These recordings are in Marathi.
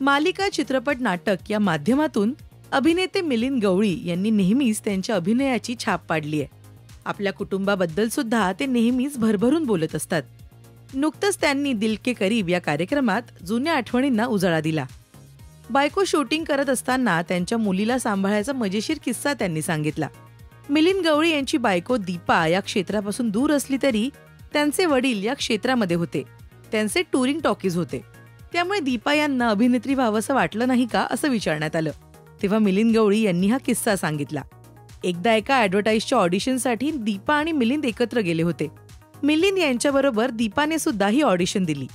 मालिका, चित्रपट, नाटक या माध्यमातून अभिनेते मिलिंद गवळी यांनी नेहमीच त्यांच्या अभिनयाची छाप पाडली आहे. आपल्या कुटुंबाबद्दल सुद्धा ते नेहमीच भरभरून बोलत असतात. नुकतंच त्यांनी दिल के करीब या कार्यक्रमात जुन्या आठवणींना उजाळा दिला. बायको शूटिंग करत असताना त्यांच्या मुलीला सांभाळायचा मजेशीर किस्सा त्यांनी सांगितला. मिलिंद गवळी यांची बायको दीपा या क्षेत्रापासून दूर असली तरी त्यांचे वडील या क्षेत्रामध्ये होते. त्यांचे टुरिंग टॉकीज होते. त्यामुळे दीपा यांना अभिनेत्री व्हावंसं वाटलं नाही का असं विचारण्यात आलं. तेव्हा मिलिंद गवळी यांनी हा किस्सा सांगितला. एकदा एका ॲडव्हर्टाईजच्या ऑडिशनसाठी दीपा आणि मिलिंद एकत्र गेले होते. मिलिंद यांच्याबरोबर दीपाने सुद्धा ही ऑडिशन दिली.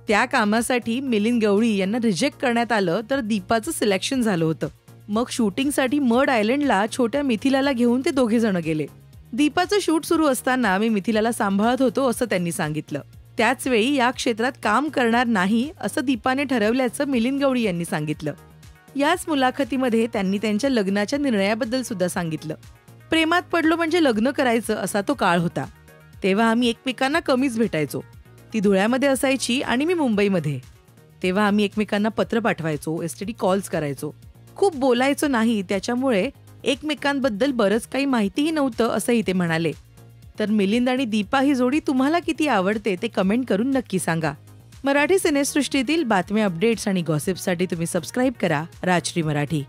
त्या कामासाठी मिलिंद गवळी यांना रिजेक्ट करण्यात आलं तर दीपाचं सिलेक्शन झालं होतं. मग शूटिंगसाठी मड आयलंडला छोट्या मिथिलाला घेऊन ते दोघे जण गेले. दीपाचं शूट सुरू असताना मी मिथिलाला सांभाळत होतो असं त्यांनी सांगितलं. त्याच वेळी या क्षेत्रात काम करणार नाही असं दीपाने ठरवल्याचं मिलिंद गवळी यांनी सांगितलं. याच मुलाखतीमध्ये त्यांनी त्यांच्या लग्नाच्या निर्णयाबद्दल सुद्धा सांगितलं. प्रेमात पडलो म्हणजे लग्न करायचं असा तो काळ होता. तेव्हा आम्ही एकमेकांना कमीच भेटायचो. ती धुळ्यामध्ये असायची आणि मी मुंबईमध्ये. तेव्हा आम्ही एकमेकांना पत्र पाठवायचो, एसटीडी कॉल्स करायचो. खूप बोलायचो नाही, त्याच्यामुळे एकमेकांबद्दल बरंच काही माहितीही नव्हतं असंही ते म्हणाले. तर मिलिंद आणि दीपा ही जोडी तुम्हाला किती आवडते ते कमेंट करून नक्की सांगा. मराठी सिनेसृष्टीतील बातम्या, अपडेट्स आणि गॉसिपसाठी तुम्ही सबस्क्राईब करा राजश्री मराठी.